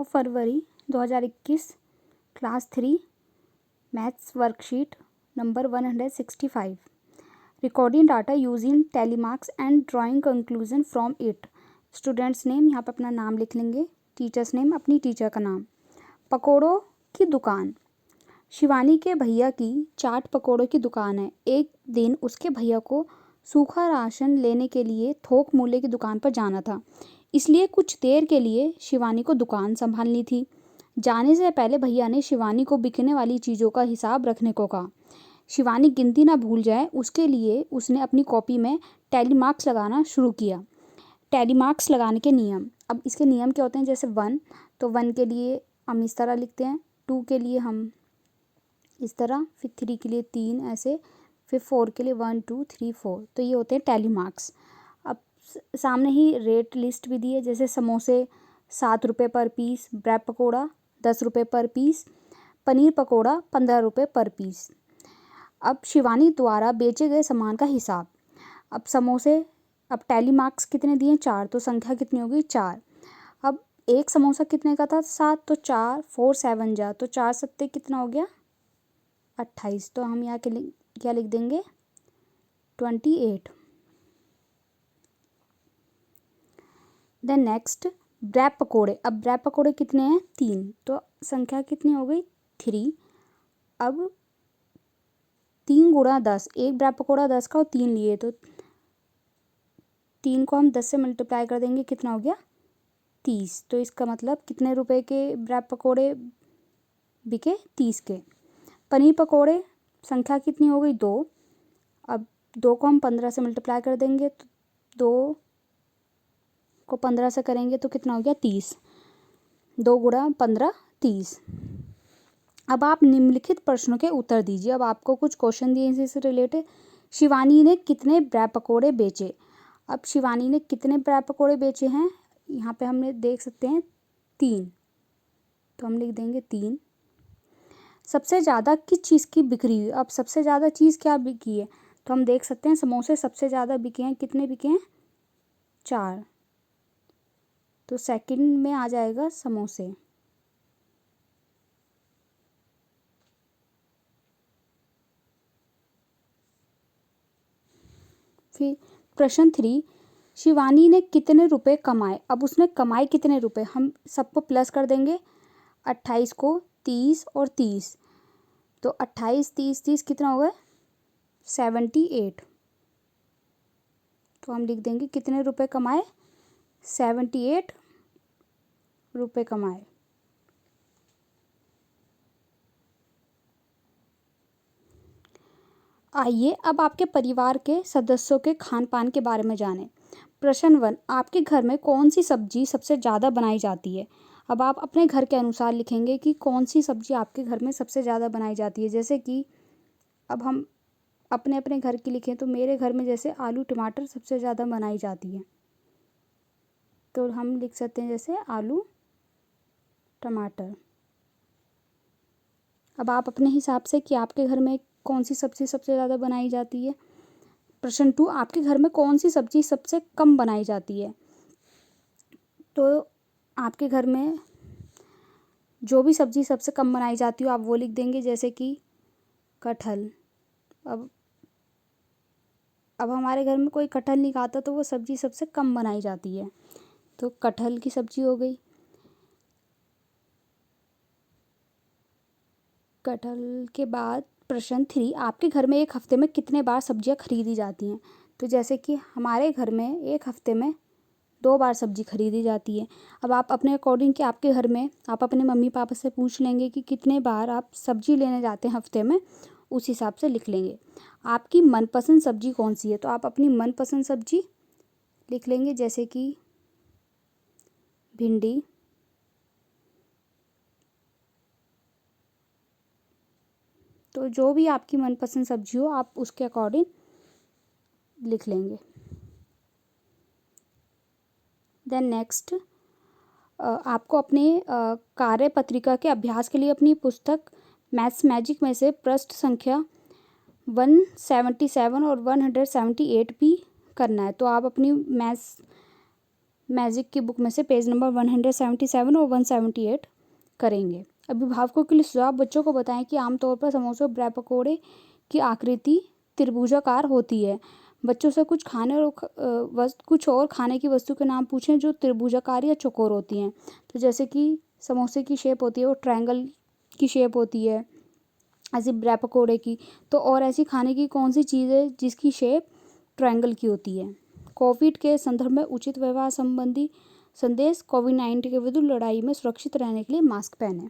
February 2021 class 3 maths worksheet number 165 recording data using telemarks and drawing conclusion from it. Students name यहाँ पे अपना नाम लिख लेंगे, टीचर्स नेम अपनी टीचर का नाम। पकोड़ों की दुकान। शिवानी के भैया की चाट पकोड़ों की दुकान है। एक दिन उसके भैया को सूखा राशन लेने के लिए थोक मूल्य की दुकान पर जाना था, इसलिए कुछ देर के लिए शिवानी को दुकान संभालनी थी। जाने से पहले भैया ने शिवानी को बिकने वाली चीज़ों का हिसाब रखने को कहा। शिवानी गिनती ना भूल जाए, उसके लिए उसने अपनी कॉपी में टैली मार्क्स लगाना शुरू किया। टैली मार्क्स लगाने के नियम। अब इसके नियम क्या होते हैं, जैसे 1 तो 1 के लिए हम इस तरह लिखते हैं, 2 के लिए हम इस तरह, फिर 3 के लिए 3 ऐसे, फिर 4 के लिए 1 2 3 4। तो ये होते हैं टैली मार्क्स। अब सामने ही रेट लिस्ट भी दी है, जैसे समोसे 7 रुपये पर पीस, ब्रेड पकौड़ा 10 रुपये पर पीस, पनीर पकौड़ा 15 रुपये पर पीस। अब शिवानी द्वारा बेचे गए सामान का हिसाब। अब समोसे, अब टैली मार्क्स कितने दिए, 4, तो संख्या कितनी होगी 4। अब एक समोसा कितने का था, 7, तो 4 4 7 जा, तो 4 सत्ते कितना हो गया 28, तो हम यहाँ के क्या लिख देंगे 28। देन नेक्स्ट ब्रेड पकोड़े। अब ब्रेड पकोड़े कितने हैं 3, तो संख्या कितनी हो गई 3। अब 3 गुणा 10, एक ब्रेड पकोड़ा 10 का और 3 लिए, तो 3 को हम 10 से मल्टीप्लाई कर देंगे, कितना हो गया 30। तो इसका मतलब कितने रुपए के ब्रेड पकोड़े बिके 30 के। पनीर पकोड़े संख्या कितनी हो गई 2। अब 2 को हम 15 से मल्टीप्लाई कर देंगे, तो 2 को 15 से करेंगे तो कितना हो गया 30। 2 गुणा 15 30। अब आप निम्नलिखित प्रश्नों के उत्तर दीजिए। अब आपको कुछ क्वेश्चन दिए हैं इससे रिलेटेड। शिवानी ने कितने ब्रेड पकोड़े बेचे। अब शिवानी ने कितने ब्रेड पकोड़े बेचे हैं, यहाँ पे हमने देख सकते हैं 3, तो हम लिख देंगे 3। सबसे ज़्यादा किस चीज़ की बिक्री हुई। अब सबसे ज़्यादा चीज़ क्या बिकी है, तो हम देख सकते हैं समोसे सबसे ज़्यादा बिके हैं, कितने बिके हैं 4, तो सेकंड में आ जाएगा समोसे। फिर प्रश्न 3, शिवानी ने कितने रुपए कमाए। अब उसने कमाए कितने रुपए, हम सबको प्लस कर देंगे, 28 को 30 और 30, तो 28 30 30 कितना होगा 78, तो हम लिख देंगे कितने रुपए कमाए 78 रुपए कमाए। आइए अब आपके परिवार के सदस्यों के खान पान के बारे में जानें। प्रश्न 1, आपके घर में कौन सी सब्जी सबसे ज़्यादा बनाई जाती है। अब आप अपने घर के अनुसार लिखेंगे कि कौन सी सब्जी आपके घर में सबसे ज़्यादा बनाई जाती है। जैसे कि अब हम अपने अपने घर की लिखें, तो मेरे घर में जैसे आलू टमाटर सबसे ज़्यादा बनाई जाती है, तो हम लिख सकते हैं जैसे आलू टमाटर। अब आप अपने हिसाब से कि आपके घर में कौन सी सब्ज़ी सबसे ज़्यादा बनाई जाती है। प्रश्न 2, आपके घर में कौन सी सब्ज़ी सबसे कम बनाई जाती है। तो आपके घर में जो भी सब्ज़ी सबसे कम बनाई जाती हो आप वो लिख देंगे, जैसे कि कटहल। अब हमारे घर में कोई कटहल नहीं खाता, तो वो सब्ज़ी सबसे कम बनाई जाती है, तो कटहल की सब्ज़ी हो गई। कटहल के बाद प्रश्न 3, आपके घर में एक हफ्ते में कितने बार सब्जियां खरीदी जाती हैं। तो जैसे कि हमारे घर में एक हफ्ते में 2 बार सब्जी खरीदी जाती है। अब आप अपने अकॉर्डिंग कि आपके घर में आप अपने मम्मी पापा से पूछ लेंगे कि कितने बार आप सब्जी लेने जाते हैं हफ्ते में, उस हिसाब से लिख लेंगे। आपकी मनपसंद सब्जी कौन सी है, तो आप अपनी मनपसंद सब्जी लिख लेंगे, जैसे कि भिंडी, तो जो भी आपकी मनपसंद सब्जी हो आप उसके अकॉर्डिंग लिख लेंगे। देन नेक्स्ट, आपको अपने कार्य पत्रिका के अभ्यास के लिए अपनी पुस्तक मैथ्स मैजिक में से पृष्ठ संख्या 177 और 178 भी करना है। तो आप अपनी मैथ्स मैजिक की बुक में से पेज नंबर 177 और 178 करेंगे। अभिभावकों के लिए सुझाव, बच्चों को बताएं कि आमतौर पर समोसे और ब्रेड पकौड़े की आकृति त्रिभुजाकार होती है। बच्चों से कुछ और खाने की वस्तु के नाम पूछें जो त्रिभुजाकार या चौकोर होती हैं। तो जैसे कि समोसे की शेप होती है वो ट्रायंगल की शेप होती है, ऐसी ब्रेड पकौड़े की। तो और ऐसी खाने की कौन सी चीज़ है जिसकी शेप ट्रायंगल की होती है। कोविड के संदर्भ में उचित व्यवहार संबंधी संदेश, कोविड-19 के विरुद्ध लड़ाई में सुरक्षित रहने के लिए मास्क पहनें।